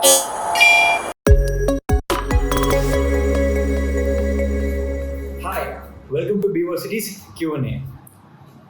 Hi, welcome to Bversity's Q&A.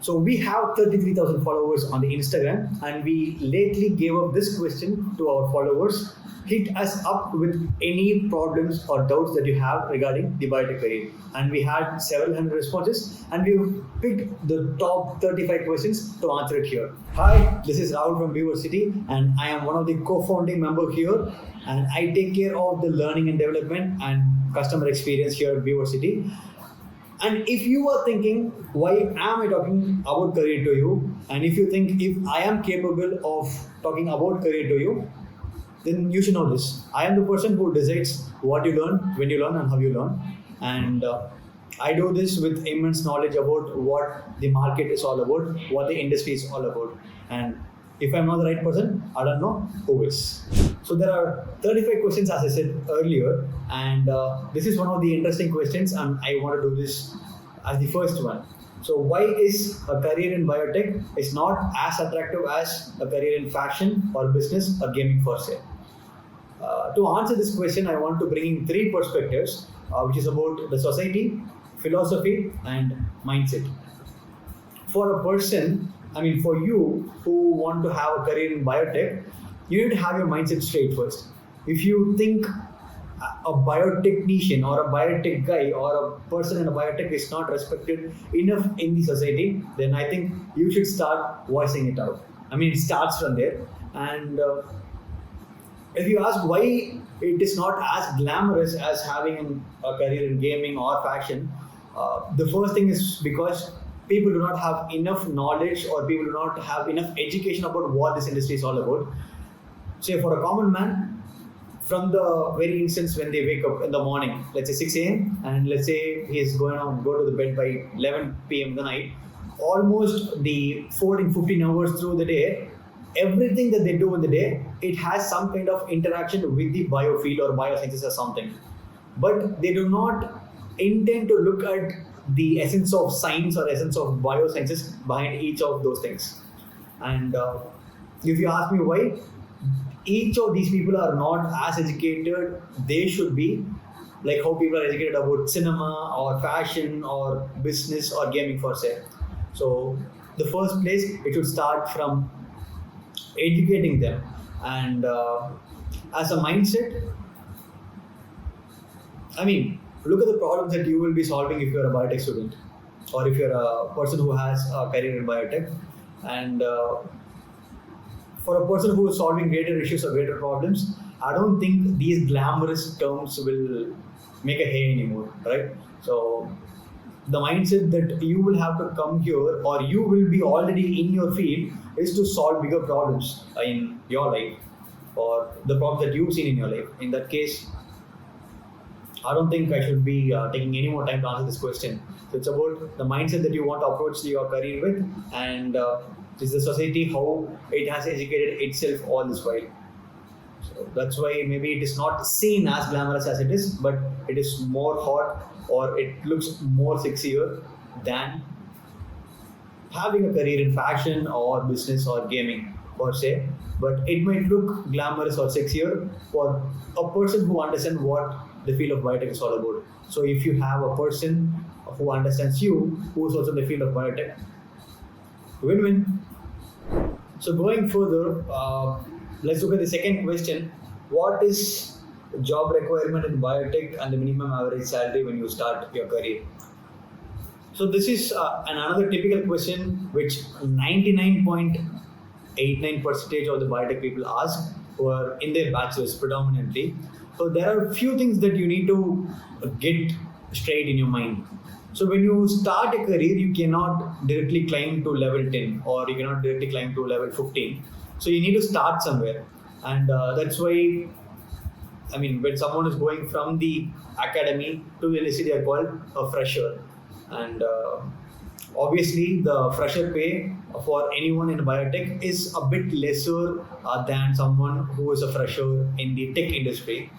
So we have 33,000 followers on the Instagram, and we lately gave up this question to our followers. Hit us up with any problems or doubts that you have regarding the biotech career. And we had several hundred responses, and we picked the top 35 questions to answer it here. Hi, this is Rahul from Bversity, and I am one of the co-founding member here, and I take care of the learning and development and customer experience here at Bversity. And if you are thinking, why am I talking about career to you? And if you think if I am capable of talking about career to you, then you should know this. I am the person who decides what you learn, when you learn, and how you learn. And I do this with immense knowledge about what the market is all about, what the industry is all about. And if I'm not the right person, I don't know who is. So there are 35 questions, as I said earlier, and this is one of the interesting questions, and I want to do this as the first one. So why is a career in biotech is not as attractive as a career in fashion or business or gaming for say? To answer this question, I want to bring in three perspectives, which is about the society, philosophy, and mindset. For a person, for you who want to have a career in biotech, you need to have your mindset straight first. If you think a biotechnician or a biotech guy or a person in a biotech is not respected enough in the society, then I think you should start voicing it out. It starts from there. And if you ask why it is not as glamorous as having a career in gaming or fashion, the first thing is because people do not have enough knowledge or people do not have enough education about what this industry is all about. Say for a common man, from the very instance when they wake up in the morning, let's say 6 a.m. and let's say he is going to go to the bed by 11 p.m. the night, almost the 14, 15 hours through the day, everything that they do in the day, it has some kind of interaction with the biofield or biosciences or something. But they do not intend to look at the essence of science or essence of biosciences behind each of those things. And if you ask me why, each of these people are not as educated they should be, like how people are educated about cinema or fashion or business or gaming for say. So the first place, it should start from educating them. And as a mindset, look at the problems that you will be solving if you're a biotech student or if you're a person who has a career in biotech. And for a person who is solving greater issues or greater problems, I don't think these glamorous terms will make a hay anymore, right? So the mindset that you will have to come here or you will be already in your field is to solve bigger problems in your life or the problems that you've seen in your life. In that case, I don't think I should be taking any more time to answer this question. So it's about the mindset that you want to approach your career with, and is the society how it has educated itself all this while. So that's why maybe it is not seen as glamorous as it is, but it is more hot or it looks more sexier than having a career in fashion or business or gaming per se. But it might look glamorous or sexier for a person who understands what the field of biotech is all about. So if you have a person who understands you, who is also in the field of biotech, win-win. So going further, let's look at the second question. What is job requirement in biotech and the minimum average salary when you start your career? So this is another typical question which 99.89% of the biotech people ask who are in their bachelors predominantly. So there are a few things that you need to get straight in your mind. So when you start a career, you cannot directly climb to level 10 or you cannot directly climb to level 15. So you need to start somewhere. And that's why, when someone is going from the academy to the university, they are called a fresher. And obviously, the fresher pay for anyone in biotech is a bit lesser than someone who is a fresher in the tech industry.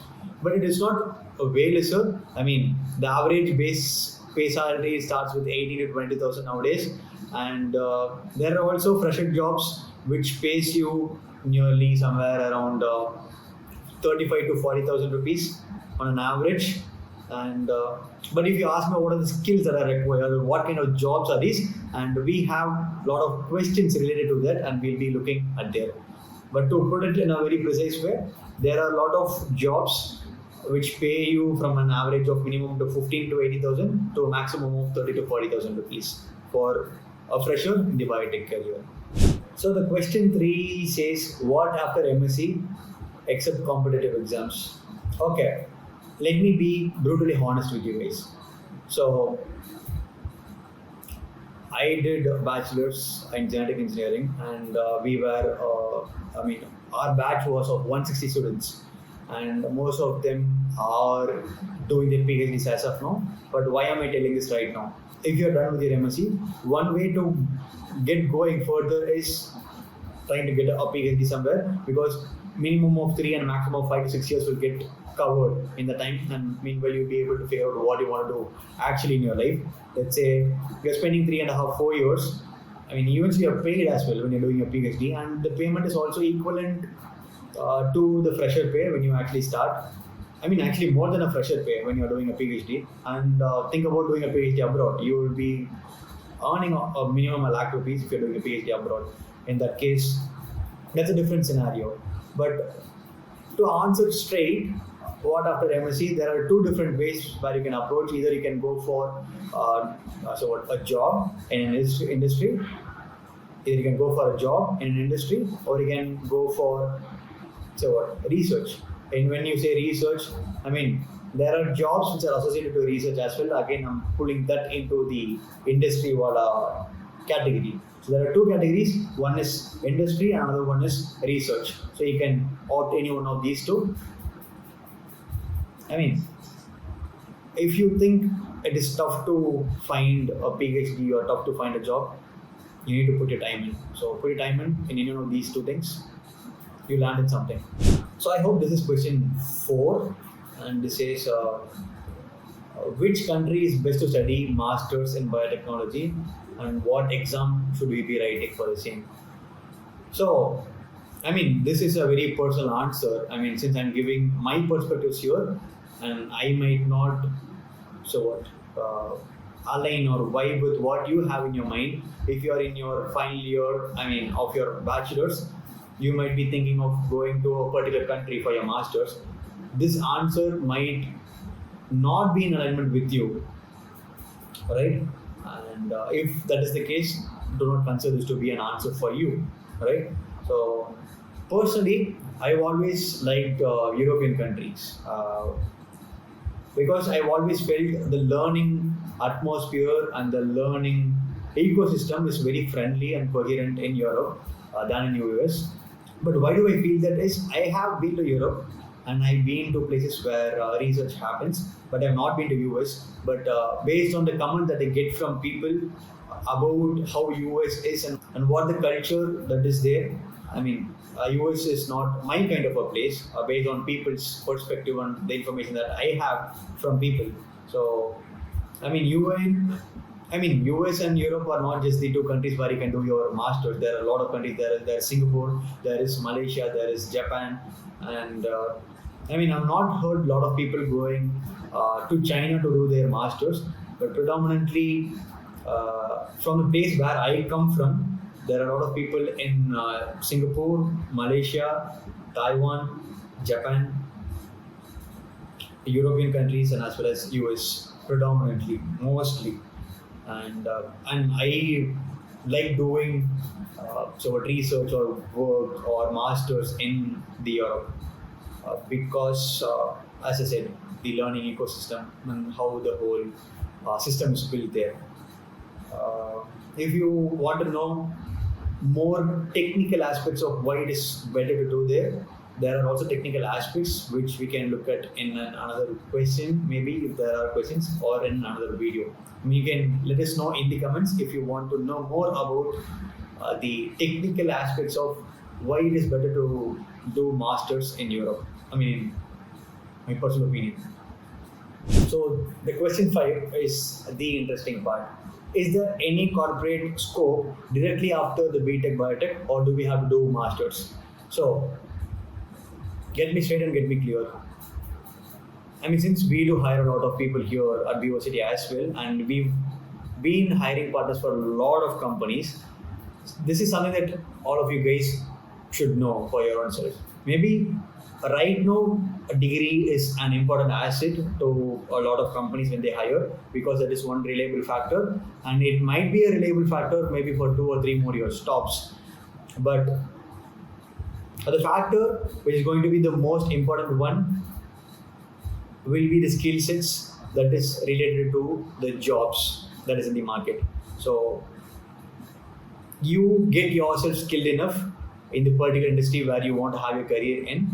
But it is not a way lesser. The average base pay salary starts with 18 to 20,000 nowadays, and there are also fresher jobs which pays you nearly somewhere around 35 to 40,000 rupees on an average. And but if you ask me what are the skills that are required, what kind of jobs are these, and we have a lot of questions related to that, and we'll be looking at there. But to put it in a very precise way, there are a lot of jobs which pay you from an average of minimum to 15 to 80,000 to a maximum of 30 to 40,000 rupees for a fresher in the biotech career. So the question 3 says, what after MSc except competitive exams? Okay, let me be brutally honest with you guys. So I did a bachelor's in genetic engineering, and we were, our batch was of 160 students, and most of them are doing their PhDs as of now. But why am I telling this right now? If you're done with your MSc, one way to get going further is trying to get a PhD somewhere, because minimum of 3 and maximum of 5 to 6 years will get covered in the time, and meanwhile you'll be able to figure out what you want to do actually in your life. Let's say you're spending 3.5, 4 years. I mean, eventually you're paid as well when you're doing your PhD, and the payment is also equivalent to the fresher pay when you actually start. I mean, actually more than a fresher pay when you're doing a PhD. And think about doing a PhD abroad. You will be earning a minimum ₹1,00,000 if you're doing a PhD abroad. In that case, that's a different scenario. But to answer straight, what after MSc, there are 2 different ways where you can approach. Either you can go for a job in an industry. Either you can go for a job in an industry, or you can go for research. And when you say research, I mean, there are jobs which are associated to research as well. Again, I'm pulling that into the industry category. So there are 2 categories. One is industry and another one is research. So you can opt any one of these 2. I mean, if you think it is tough to find a PhD or tough to find a job, you need to put your time in. So put your time in any one of these 2 things. You landed something. So I hope this is question 4, and this says, which country is best to study masters in biotechnology, and what exam should we be writing for the same? So, I mean, this is a very personal answer. I mean, since I'm giving my perspectives here, and I might not align or vibe with what you have in your mind. If you are in your final year, of your bachelor's, you might be thinking of going to a particular country for your master's. This answer might not be in alignment with you, right? And if that is the case, do not consider this to be an answer for you, right? So personally, I've always liked European countries because I've always felt the learning atmosphere and the learning ecosystem is very friendly and coherent in Europe than in US. But why do I feel that is, I have been to Europe and I've been to places where research happens, but I've not been to US. But based on the comment that I get from people about how US is and what the culture that is there, US is not my kind of a place based on people's perspective and the information that I have from people. So, US and Europe are not just the 2 countries where you can do your masters. There are a lot of countries. There is Singapore, there is Malaysia, there is Japan, and I've not heard a lot of people going to China to do their masters, but predominantly from the place where I come from, there are a lot of people in Singapore, Malaysia, Taiwan, Japan, European countries, and as well as US predominantly, mostly. And I like doing research or work or masters in the Europe because, as I said, the learning ecosystem and how the whole system is built there. If you want to know more technical aspects of why it is better to do there are also technical aspects which we can look at in another question, maybe if there are questions, or in another video. You can let us know in the comments if you want to know more about the technical aspects of why it is better to do masters in Europe. My personal opinion. So the question 5 is the interesting part. Is there any corporate scope directly after the BTech Biotech, or do we have to do masters? So get me straight and get me clear. I mean, since we do hire a lot of people here at Bversity as well, and we've been hiring partners for a lot of companies, this is something that all of you guys should know for your own self. Maybe right now, a degree is an important asset to a lot of companies when they hire, because that is one reliable factor, and it might be a reliable factor maybe for 2 or 3 more years tops. But the factor which is going to be the most important one will be the skill sets that is related to the jobs that is in the market. So you get yourself skilled enough in the particular industry where you want to have your career in,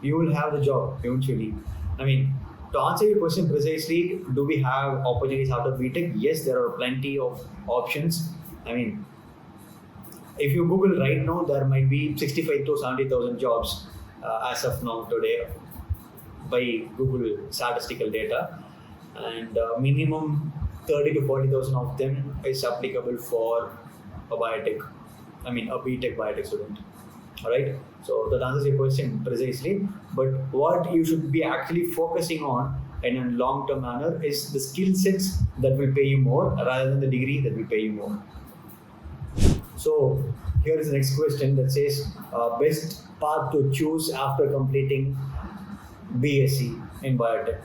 you will have the job eventually. I mean, to answer your question precisely, do we have opportunities after BTech? Yes, there are plenty of options. I mean, if you Google right now, there might be 65 to 70,000 jobs as of now today by Google statistical data, and minimum 30 to 40,000 of them is applicable for a biotech. I mean, a BTech biotech student. All right. So that answers your question precisely. But what you should be actually focusing on in a long-term manner is the skill sets that will pay you more rather than the degree that will pay you more. So here is the next question that says best path to choose after completing BSc in biotech.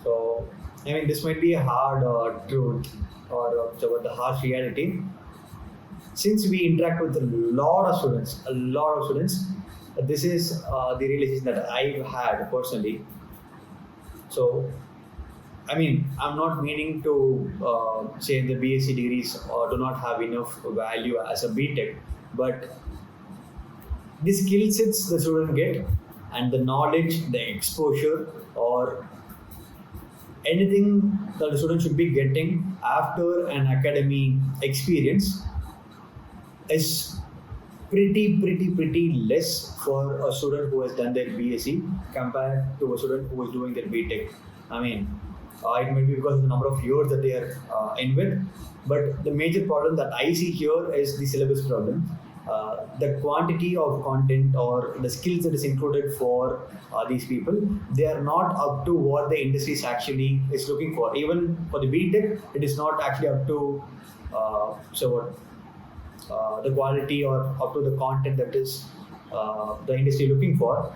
So I mean, this might be a hard truth or the harsh reality. Since we interact with a lot of students, this is the realization that I've had personally. So, I mean, I'm not meaning to say the BSc degrees do not have enough value as a BTech, but the skill sets the student get and the knowledge, the exposure, or anything that the student should be getting after an academy experience is pretty less for a student who has done their BSc compared to a student who is doing their BTech. I mean, it may be because of the number of years that they are in with, but the major problem that I see here is the syllabus problem. The quantity of content or the skills that is included for these people, they are not up to what the industry is actually is looking for. Even for the BTech, it is not actually up to the quality or up to the content that is the industry looking for.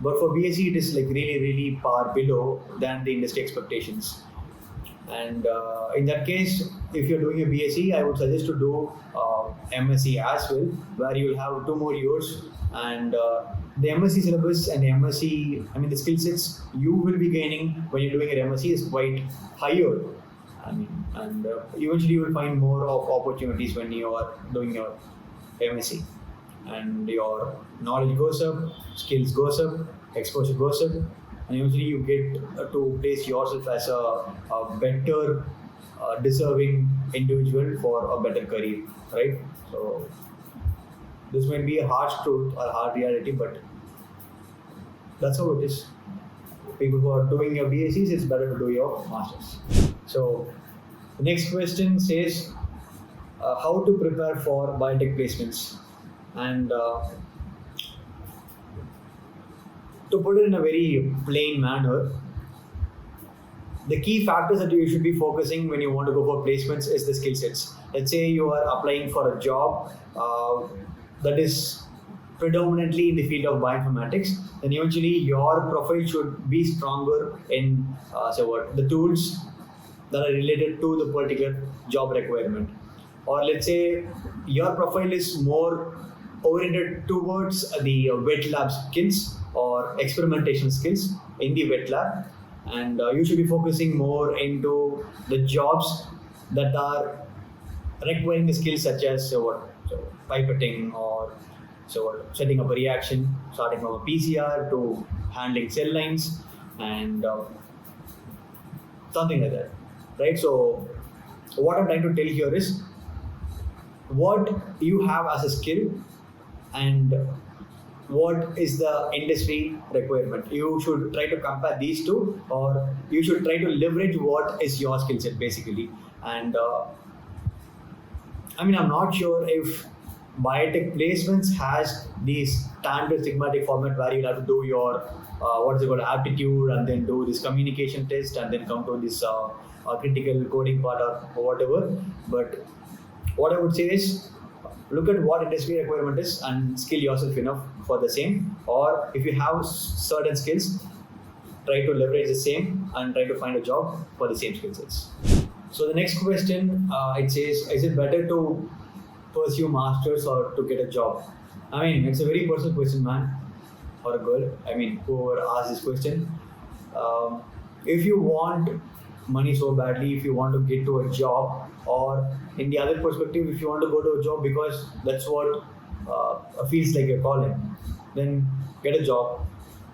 But for BSc, it is like really far below than the industry expectations. And in that case, if you're doing a BSc, I would suggest to do MSc as well, where you will have 2 more years. And the MSc syllabus and the MSc, I mean, the skill sets you will be gaining when you're doing an MSc is quite higher. I mean, and eventually you will find more of opportunities when you are doing your MSc, and your knowledge goes up, skills goes up, exposure goes up, and eventually you get to place yourself as a better deserving individual for a better career, right? So this might be a harsh truth or hard reality, but that's how it is. People who are doing your BScs, it's better to do your masters. So the next question says how to prepare for biotech placements, and to put it in a very plain manner, the key factors that you should be focusing when you want to go for placements is the skill sets. Let's say you are applying for a job that is predominantly in the field of bioinformatics, then eventually your profile should be stronger in the tools that are related to the particular job requirement. Or let's say your profile is more oriented towards the wet lab skills or experimentation skills in the wet lab, and you should be focusing more into the jobs that are requiring the skills such as pipetting or setting up a reaction, starting from a PCR to handling cell lines and something like that, right? So what I'm trying to tell here is what you have as a skill and what is the industry requirement. You should try to compare these two, or you should try to leverage what is your skill set basically. And I mean, I'm not sure if biotech placements has these standard schematic format where you'll have to do your what is it called aptitude, and then do this communication test, and then come to this critical coding part or whatever. But what I would say is, look at what industry requirement is and skill yourself enough for the same. Or if you have certain skills, try to leverage the same and try to find a job for the same skill sets. So the next question, it says, is it better to pursue masters or to get a job? I mean, it's a very personal question, man, or a girl. I mean, whoever asked this question. If you want money so badly, if you want to get to a job, or in the other perspective, if you want to go to a job because that's what feels like your calling, then get a job.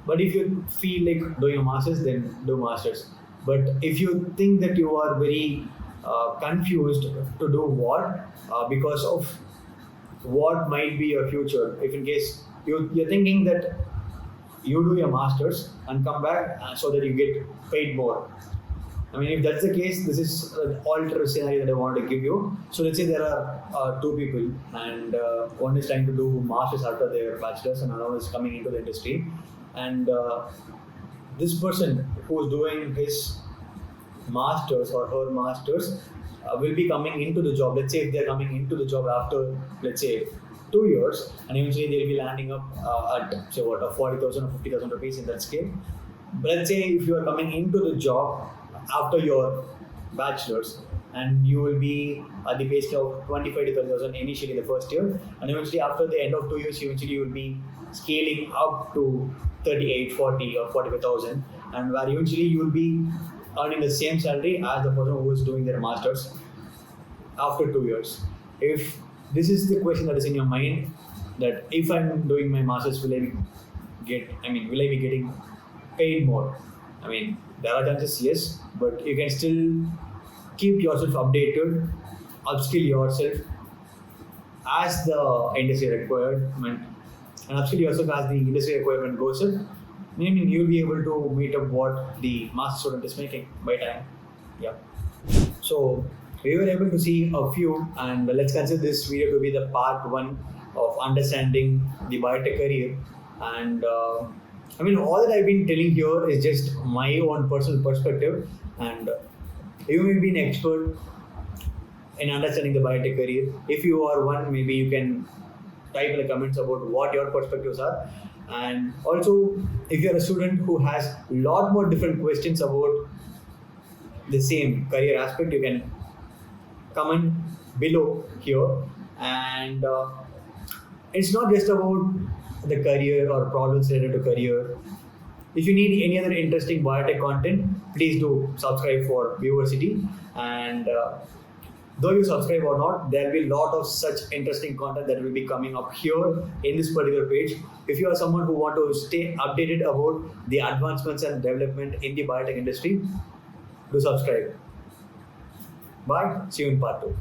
But if you feel like doing a master's, then do masters. But if you think that you are very confused to do what, because of what might be your future, if in case you're thinking that you do your masters and come back so that you get paid more. I mean, if that's the case, this is an alternate scenario that I want to give you. So let's say there are two people, and one is trying to do masters after their bachelors, and another is coming into the industry. And this person who is doing his masters or her masters will be coming into the job. Let's say if they're coming into the job after, let's say, 2 years, and eventually they'll be landing up at say what, 40,000 or 50,000 rupees in that scale. But let's say if you are coming into the job after your bachelor's, and you will be at the pay scale of 25 to 30,000 initially the first year, and eventually after the end of 2 years, eventually you will be scaling up to 38, 40 or 45,000, and where eventually you will be earning the same salary as the person who is doing their masters after 2 years. If this is the question that is in your mind, that if I'm doing my masters, will I be getting paid more? I mean, there are chances, yes, but you can still keep yourself updated, upskill yourself as the industry requirement, and upskill yourself as the industry requirement goes up. Meaning you'll be able to meet up what the master student is making by time. Yeah. So we were able to see a few, and let's consider this video to be the part one of understanding the biotech career. And I mean, all that I've been telling here is just my own personal perspective, and you may be an expert in understanding the biotech career. If you are one, maybe you can type in the comments about what your perspectives are. And also, if you're a student who has a lot more different questions about the same career aspect, you can comment below here. And it's not just about the career or problems related to career. If you need any other interesting biotech content, please do subscribe for Bversity. And though you subscribe or not, there will be a lot of such interesting content that will be coming up here in this particular page. If you are someone who want to stay updated about the advancements and development in the biotech industry, do subscribe. Bye. See you in part 2.